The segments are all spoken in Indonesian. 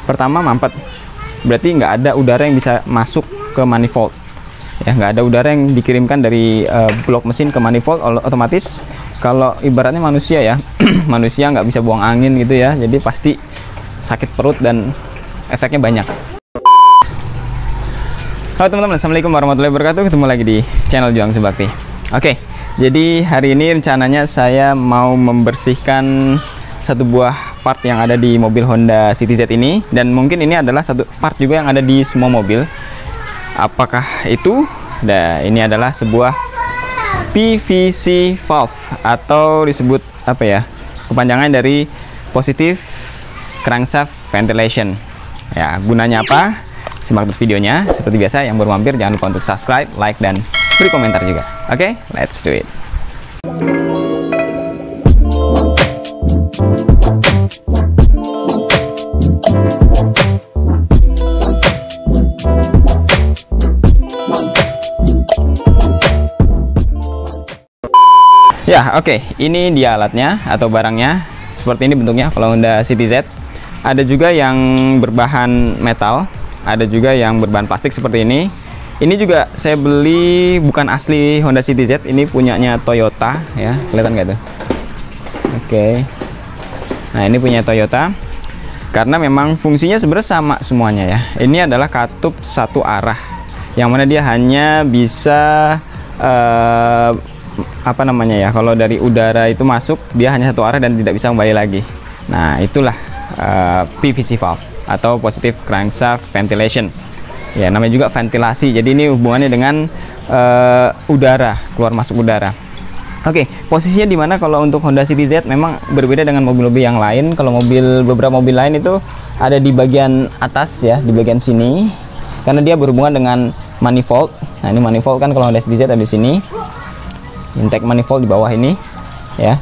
Pertama, mampet, berarti nggak ada udara yang bisa masuk ke manifold ya, nggak ada udara yang dikirimkan dari blok mesin ke manifold. Otomatis kalau ibaratnya manusia ya manusia nggak bisa buang angin gitu ya, jadi pasti sakit perut dan efeknya banyak. Halo teman-teman, assalamualaikum warahmatullahi wabarakatuh. Ketemu lagi di channel Juang Subakti. Oke, jadi hari ini rencananya saya mau membersihkan satu buah part yang ada di mobil Honda City Z ini, dan mungkin ini adalah satu part juga yang ada di semua mobil. Apakah itu? Nah, ini adalah sebuah PVC valve atau disebut apa ya? Kepanjangan dari Positive Crankshaft Ventilation. Ya, gunanya apa? Simak terus videonya. Seperti biasa, yang baru mampir jangan lupa untuk subscribe, like, dan beri komentar juga. Oke, let's do it. Ya, oke. Ini dia alatnya atau barangnya. Seperti ini bentuknya kalau Honda City Z. Ada juga yang berbahan metal, ada juga yang berbahan plastik seperti ini. Ini juga saya beli bukan asli Honda City Z, ini punyanya Toyota ya. Kelihatan nggak tuh? Oke. Nah, ini punya Toyota. Karena memang fungsinya sebenarnya sama semuanya ya. Ini adalah katup satu arah, yang mana dia hanya bisa apa namanya ya, kalau dari udara itu masuk dia hanya satu arah dan tidak bisa kembali lagi. Nah, itulah PVC valve atau Positive Crankshaft Ventilation ya, namanya juga ventilasi, jadi ini hubungannya dengan udara, keluar masuk udara. Oke, posisinya di mana kalau untuk Honda City Z memang berbeda dengan mobil-mobil yang lain. Kalau beberapa mobil lain itu ada di bagian atas ya, di bagian sini, karena dia berhubungan dengan manifold. Nah, ini manifold kan kalau Honda City Z ada di sini, intake manifold di bawah ini ya.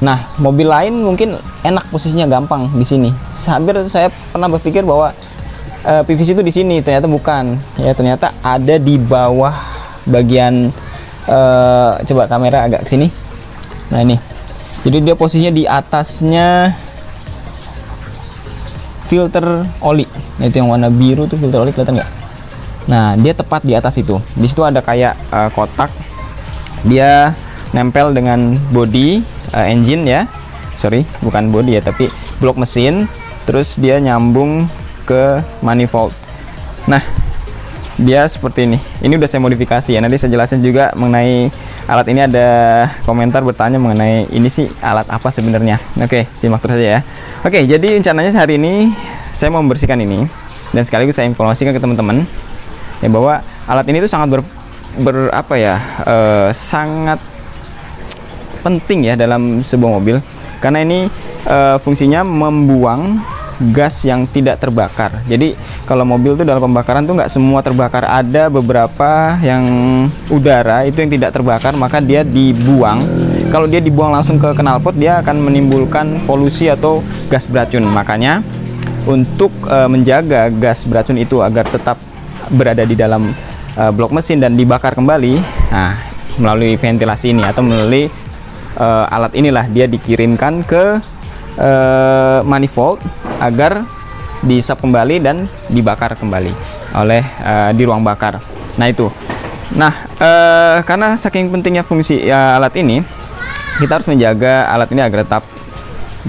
Nah, mobil lain mungkin enak posisinya, gampang di sini. Hampir saya pernah berpikir bahwa PVC itu di sini, ternyata bukan ya, ternyata ada di bawah bagian coba kamera agak ke sini. Nah, ini. Jadi dia posisinya di atasnya filter oli. Nah, itu yang warna biru tuh filter oli, kelihatan nggak? Nah, dia tepat di atas itu. Di situ ada kayak kotak. Dia nempel dengan body engine ya, sorry bukan body ya, tapi blok mesin, terus dia nyambung ke manifold. Nah, dia seperti ini. Ini udah saya modifikasi ya, nanti saya jelasin juga mengenai alat ini. Ada komentar bertanya mengenai ini sih alat apa sebenarnya. Oke, simak terus saja ya. Oke, jadi rencananya hari ini saya mau membersihkan ini, dan sekaligus saya informasikan ke teman-teman ya bahwa alat ini tuh sangat sangat penting ya dalam sebuah mobil, karena ini fungsinya membuang gas yang tidak terbakar. Jadi kalau mobil tuh dalam pembakaran tuh nggak semua terbakar, ada beberapa yang udara itu yang tidak terbakar, maka dia dibuang. Kalau dia dibuang langsung ke knalpot, dia akan menimbulkan polusi atau gas beracun. Makanya untuk menjaga gas beracun itu agar tetap berada di dalam blok mesin dan dibakar kembali, nah melalui ventilasi ini atau melalui alat inilah dia dikirimkan ke manifold agar diisap kembali dan dibakar kembali oleh di ruang bakar. Nah, itu. Nah, karena saking pentingnya fungsi alat ini, kita harus menjaga alat ini agar tetap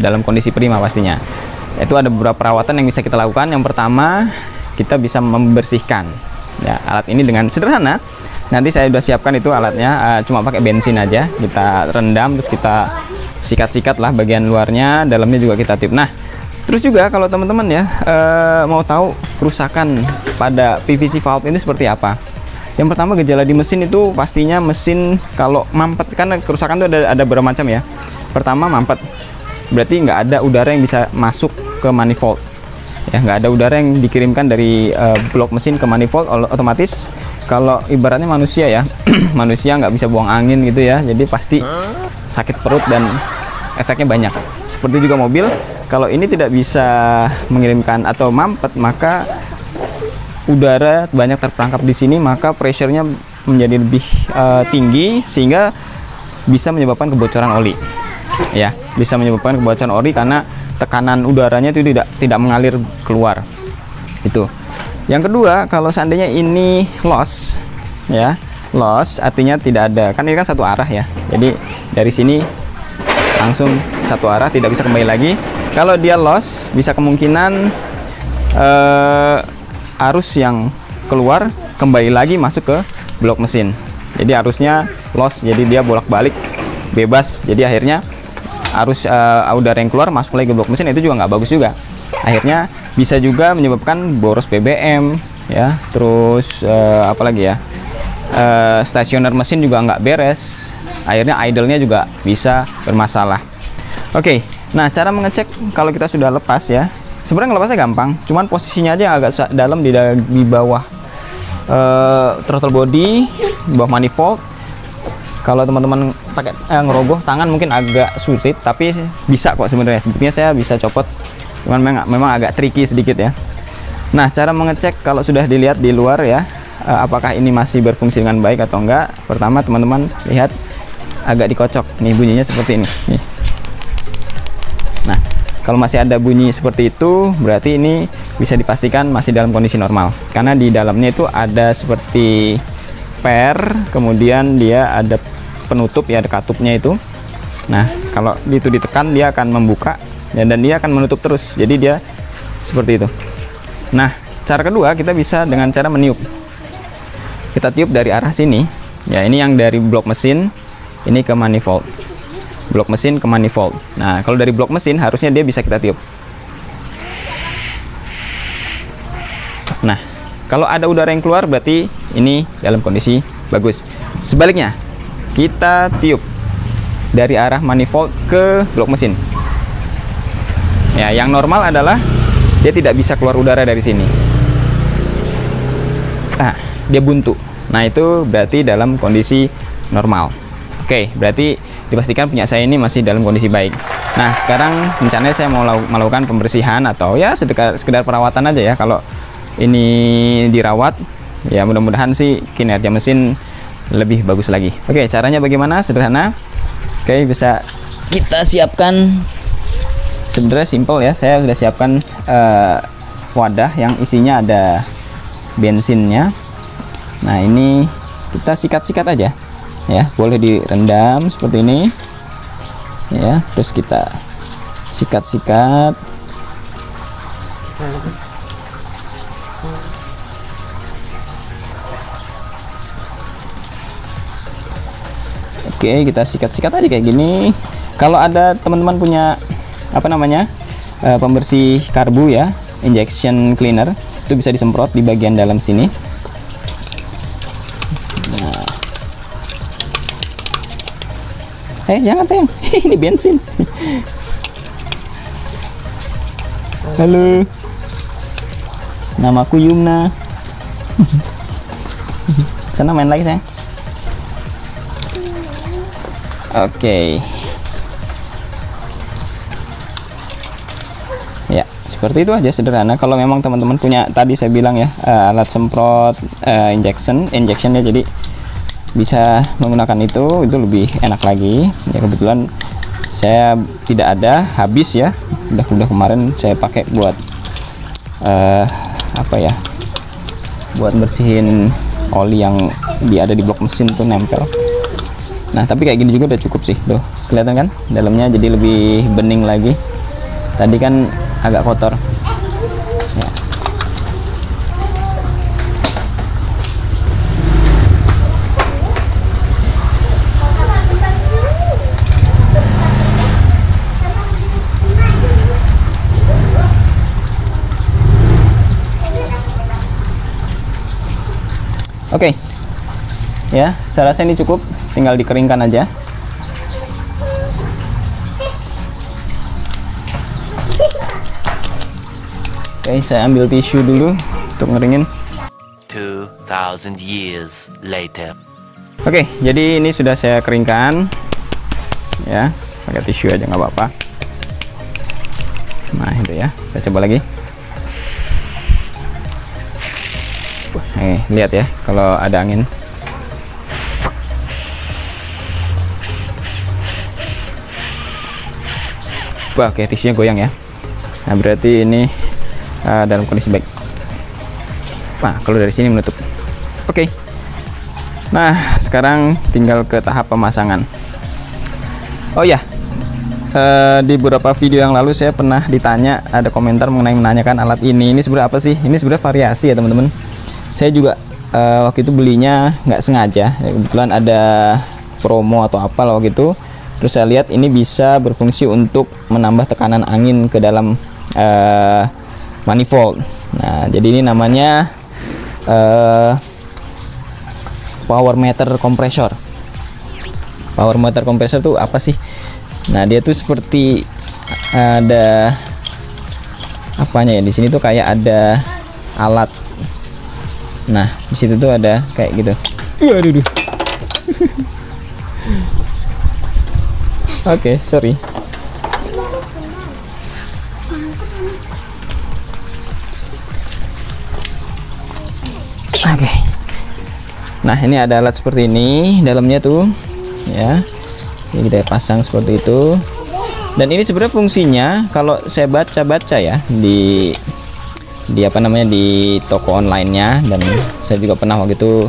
dalam kondisi prima pastinya. Itu ada beberapa perawatan yang bisa kita lakukan. Yang pertama, kita bisa membersihkan ya alat ini dengan sederhana. Nanti saya udah siapkan itu alatnya, cuma pakai bensin aja, kita rendam, terus kita sikat-sikat lah bagian luarnya, dalamnya juga kita tip. Nah, terus juga kalau teman-teman ya mau tahu kerusakan pada PVC valve ini seperti apa. Yang pertama, gejala di mesin itu pastinya mesin kalau mampet, kan kerusakan itu ada beberapa macam ya. Pertama, mampet, berarti nggak ada udara yang bisa masuk ke manifold ya, nggak ada udara yang dikirimkan dari blok mesin ke manifold. Otomatis kalau ibaratnya manusia ya manusia nggak bisa buang angin gitu ya, jadi pasti sakit perut dan efeknya banyak. Seperti juga mobil, kalau ini tidak bisa mengirimkan atau mampet, maka udara banyak terperangkap di sini, maka pressure-nya menjadi lebih tinggi sehingga bisa menyebabkan kebocoran oli ya, bisa menyebabkan kebocoran oli karena tekanan udaranya itu tidak mengalir keluar. Itu. Yang kedua, kalau seandainya ini loss, ya, loss artinya tidak ada, kan ini kan satu arah ya. Jadi dari sini langsung satu arah, tidak bisa kembali lagi. Kalau dia loss, bisa kemungkinan arus yang keluar kembali lagi masuk ke blok mesin. Jadi arusnya loss, jadi dia bolak-balik bebas. Jadi akhirnya arus udara yang keluar masuk lagi ke blok mesin, itu juga nggak bagus juga. Akhirnya bisa juga menyebabkan boros BBM, ya. Terus apalagi ya, stasioner mesin juga nggak beres. Akhirnya idle-nya juga bisa bermasalah. Oke, nah cara mengecek kalau kita sudah lepas ya. Sebenarnya ngelepasnya gampang, cuman posisinya aja yang agak dalam di bawah throttle body, di bawah manifold. Kalau teman-teman pakai ngerogoh tangan mungkin agak sulit, tapi bisa kok sebenarnya. Sebetulnya saya bisa copot, cuman memang agak tricky sedikit ya. Nah, cara mengecek kalau sudah dilihat di luar ya, apakah ini masih berfungsi dengan baik atau enggak. Pertama teman-teman lihat agak dikocok, nih bunyinya seperti ini. Nih. Nah, kalau masih ada bunyi seperti itu, berarti ini bisa dipastikan masih dalam kondisi normal. Karena di dalamnya itu ada seperti per, kemudian dia ada penutup ya, ada katupnya itu. Nah, kalau itu ditekan dia akan membuka ya, dan dia akan menutup terus. Jadi dia seperti itu. Nah, cara kedua kita bisa dengan cara meniup. Kita tiup dari arah sini. Ya, ini yang dari blok mesin, ini ke manifold. Blok mesin ke manifold. Nah, kalau dari blok mesin harusnya dia bisa kita tiup. Nah, kalau ada udara yang keluar berarti ini dalam kondisi bagus. Sebaliknya, kita tiup dari arah manifold ke blok mesin. Ya, yang normal adalah dia tidak bisa keluar udara dari sini. Nah, dia buntu. Nah, itu berarti dalam kondisi normal. Oke, berarti dipastikan punya saya ini masih dalam kondisi baik. Nah, sekarang rencananya saya mau melakukan pembersihan atau ya sekedar perawatan aja ya. Kalau ini dirawat, ya mudah-mudahan sih kinerja mesin lebih bagus lagi. Oke, caranya bagaimana? Sederhana. Oke, bisa kita siapkan. Sebenarnya simple ya. Saya sudah siapkan wadah yang isinya ada bensinnya. Nah, ini kita sikat-sikat aja. Ya, boleh direndam seperti ini ya, terus kita sikat-sikat. Oke, kita sikat-sikat aja kayak gini. Kalau ada teman-teman punya apa namanya pembersih karbu ya, injection cleaner, itu bisa disemprot di bagian dalam sini. Jangan sayang, ini bensin. Halo, namaku Yumna. Sana main lagi sayang. Oke. Ya, seperti itu aja sederhana. Kalau memang teman-teman punya, tadi saya bilang ya, alat semprot injectionnya, jadi bisa menggunakan itu lebih enak lagi ya. Kebetulan saya tidak ada, habis ya, udah kemarin saya pakai buat apa ya, buat bersihin oli yang ada di blok mesin tuh nempel. Nah, tapi kayak gini juga udah cukup sih, tuh kelihatan kan dalamnya jadi lebih bening lagi. Tadi kan agak kotor ya. Oke, ya, saya rasa ini cukup, tinggal dikeringkan aja. Oke, saya ambil tisu dulu untuk ngeringin. 2000 years later. Oke, jadi ini sudah saya keringkan ya, pakai tisu aja nggak apa-apa. Nah, itu ya, kita coba lagi. Lihat ya, kalau ada angin. Wah, oke, tisunya goyang ya. Nah, berarti ini dalam kondisi baik. Nah, kalau dari sini menutup. Oke. Nah, sekarang tinggal ke tahap pemasangan. Oh ya, di beberapa video yang lalu saya pernah ditanya, ada komentar menanyakan alat ini sebenarnya apa sih? Ini sebenarnya variasi ya teman-teman. Saya juga waktu itu belinya nggak sengaja, kebetulan ada promo atau apa waktu itu. Terus saya lihat ini bisa berfungsi untuk menambah tekanan angin ke dalam manifold. Nah, jadi ini namanya power meter kompresor. Power meter kompresor tuh apa sih? Nah, dia tuh seperti ada apanya ya, di sini tuh kayak ada alat. Nah, di situ tuh ada kayak gitu. Aduh. Oke, sorry. Oke. Nah, ini ada alat seperti ini dalamnya tuh, ya. Ini kita pasang seperti itu. Dan ini sebenarnya fungsinya kalau saya baca-baca ya di apa namanya, di toko online-nya, dan saya juga pernah waktu itu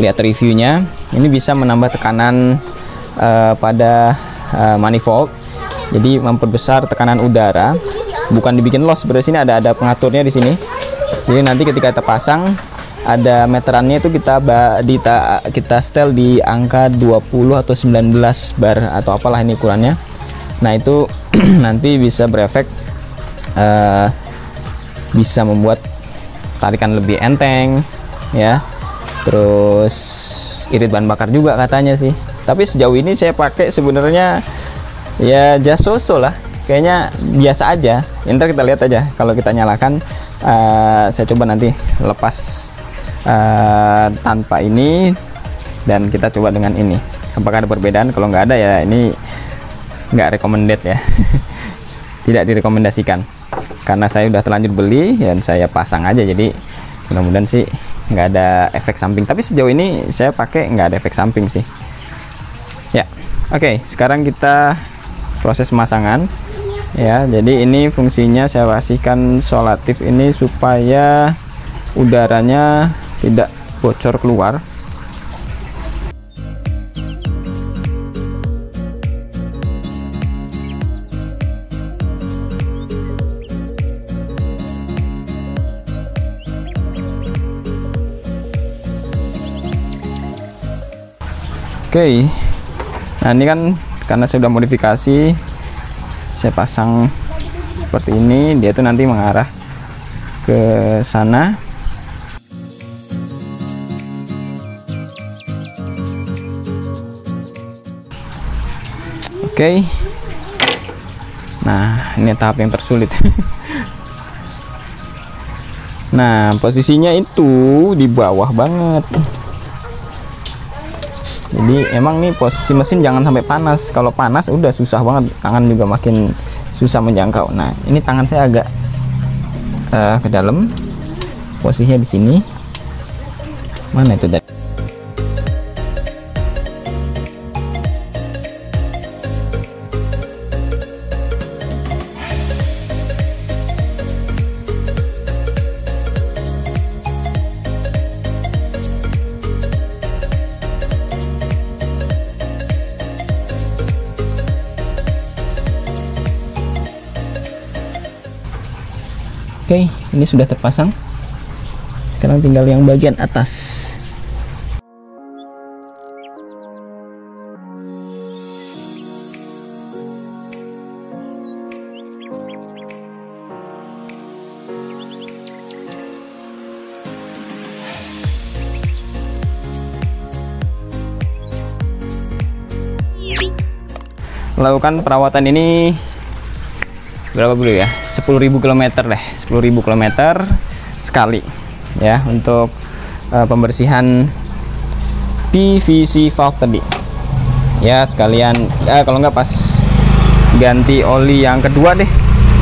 lihat reviewnya. Ini bisa menambah tekanan pada manifold. Jadi memperbesar tekanan udara, bukan dibikin loss. Sebenarnya sini ada pengaturnya di sini. Jadi nanti ketika kita pasang, ada meterannya itu kita setel di angka 20 atau 19 bar atau apalah ini ukurannya. Nah, itu nanti bisa berefek bisa membuat tarikan lebih enteng ya. Terus irit bahan bakar juga katanya sih. Tapi sejauh ini saya pakai sebenarnya ya just so-so lah. Kayaknya biasa aja. Ntar kita lihat aja kalau kita nyalakan. Saya coba nanti lepas tanpa ini dan kita coba dengan ini, apakah ada perbedaan. Kalau nggak ada ya ini nggak recommended ya. Tidak direkomendasikan karena saya udah terlanjur beli dan saya pasang aja, jadi mudah-mudahan sih nggak ada efek samping. Tapi sejauh ini saya pakai nggak ada efek samping sih ya. Oke, sekarang kita proses pemasangan ya. Jadi ini fungsinya saya kasihkan solatif ini supaya udaranya tidak bocor keluar. Oke. Nah, ini kan karena saya sudah modifikasi, saya pasang seperti ini, dia tuh nanti mengarah ke sana. Oke. Nah, ini tahap yang tersulit. Nah, posisinya itu di bawah banget. Jadi emang nih posisi mesin jangan sampai panas. Kalau panas udah susah banget, tangan juga makin susah menjangkau. Nah, ini tangan saya agak ke dalam. Posisinya di sini. Mana itu tadi? Oke, ini sudah terpasang. Sekarang tinggal yang bagian atas. Melakukan perawatan ini berapa dulu ya, 10.000 km deh, 10.000 km sekali ya, untuk pembersihan PVC valve tadi ya. Sekalian kalau nggak pas ganti oli yang kedua deh,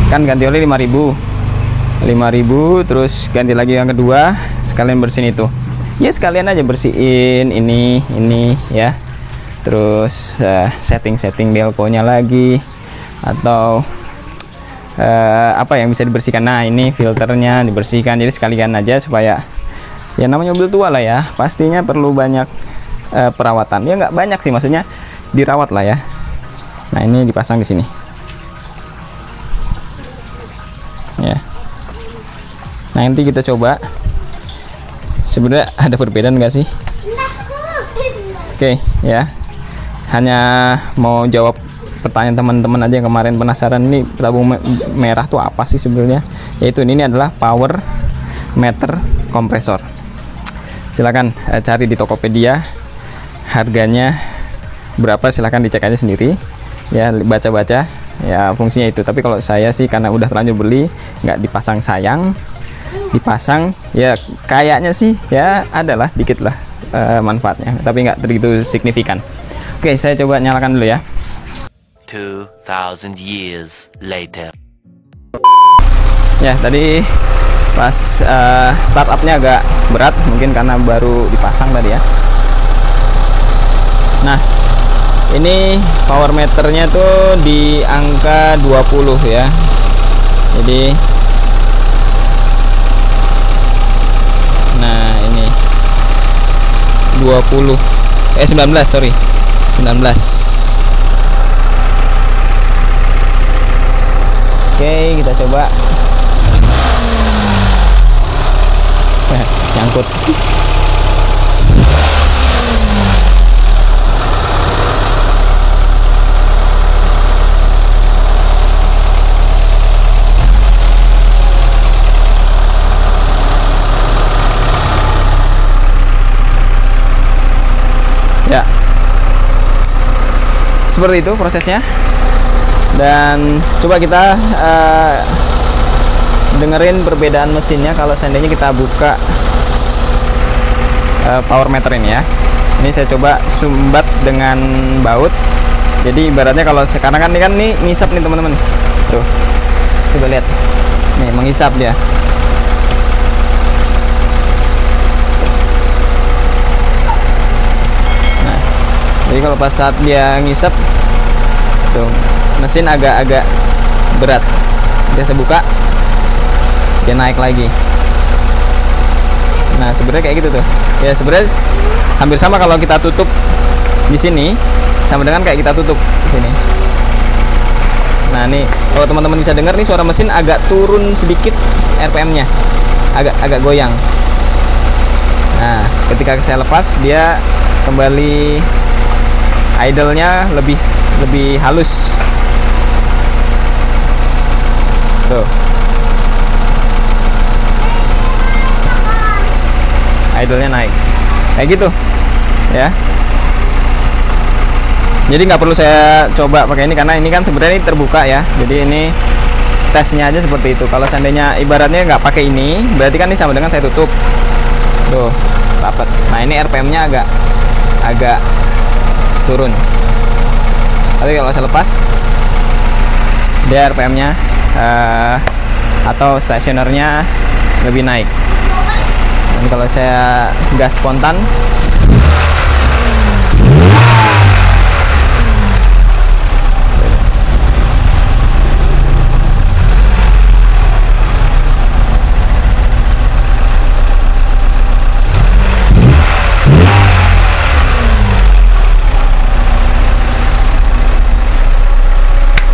kan ganti oli 5.000, terus ganti lagi yang kedua, sekalian bersihin itu ya, sekalian aja bersihin ini ya. Terus setting delco nya lagi, atau apa yang bisa dibersihkan. Nah, ini filternya dibersihkan, jadi sekalian aja supaya ya namanya mobil tua lah ya, pastinya perlu banyak perawatan. Ya nggak banyak sih, maksudnya dirawat lah ya. Nah, ini dipasang di sini ya. Nah, nanti kita coba sebenarnya ada perbedaan nggak sih. Oke ya, hanya mau jawab pertanyaan teman-teman aja yang kemarin penasaran nih tabung merah tuh apa sih sebenarnya. Yaitu ini adalah power meter kompresor. Silakan cari di Tokopedia, harganya berapa silahkan dicek aja sendiri ya, baca-baca ya fungsinya itu. Tapi kalau saya sih karena udah terlanjur beli, nggak dipasang sayang, dipasang ya kayaknya sih ya adalah dikit lah manfaatnya, tapi nggak begitu signifikan. Oke, saya coba nyalakan dulu ya. 2000 years later. Ya, tadi pas startupnya agak berat, mungkin karena baru dipasang tadi ya. Nah, ini power meternya tuh di angka 20 ya. Jadi nah ini 19 sorry 19. Oke, kita coba. Nyangkut. Ya, seperti itu prosesnya. Dan coba kita dengerin perbedaan mesinnya kalau seandainya kita buka power meter ini ya. Ini saya coba sumbat dengan baut. Jadi ibaratnya kalau sekarang kan ini ngisap nih teman-teman. Tuh, coba lihat, nih menghisap dia. Jadi kalau pas saat dia ngisap tuh mesin agak-agak berat, dia saya buka dia naik lagi. Nah, sebenarnya kayak gitu tuh ya, sebenarnya hampir sama kalau kita tutup di sini sama dengan kayak kita tutup di sini. Nah, nih kalau teman-teman bisa dengar nih suara mesin agak turun sedikit RPM-nya, agak goyang. Nah, ketika saya lepas dia kembali idle-nya lebih halus. Tuh. Idle-nya naik. Kayak gitu. Ya. Jadi nggak perlu saya coba pakai ini karena ini kan sebenarnya ini terbuka ya. Jadi ini tesnya aja seperti itu. Kalau seandainya ibaratnya nggak pakai ini, berarti kan ini sama dengan saya tutup. Tuh, rapat. Nah, ini RPM-nya agak turun. Tapi kalau saya lepas dia RPM-nya atau stasionernya lebih naik. Dan kalau saya gas spontan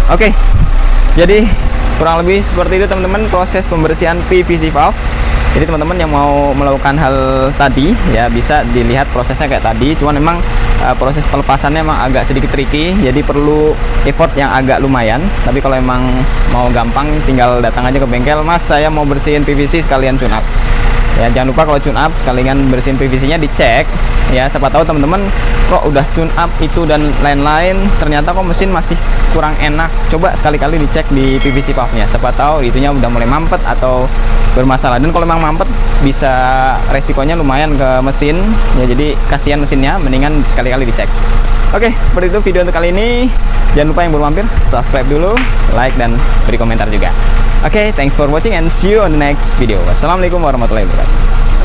Oke, jadi kurang lebih seperti itu teman-teman proses pembersihan PVC valve. Jadi teman-teman yang mau melakukan hal tadi ya bisa dilihat prosesnya kayak tadi. Cuman memang proses pelepasannya emang agak sedikit tricky, jadi perlu effort yang agak lumayan. Tapi kalau emang mau gampang tinggal datang aja ke bengkel, Mas saya mau bersihin PVC sekalian tune up. Ya, jangan lupa kalau tune up sekalian bersihin PVC-nya dicek ya, siapa tahu teman-teman kok udah tune up itu dan lain-lain ternyata kok mesin masih kurang enak. Coba sekali-kali dicek di PVC valve-nya, siapa tahu itunya udah mulai mampet atau bermasalah. Dan kalau memang mampet bisa resikonya lumayan ke mesin ya, jadi kasihan mesinnya, mendingan sekali-kali dicek. Oke, seperti itu video untuk kali ini. Jangan lupa yang belum mampir subscribe dulu, like dan beri komentar juga. Oke, thanks for watching and see you on the next video. Wassalamualaikum warahmatullahi wabarakatuh.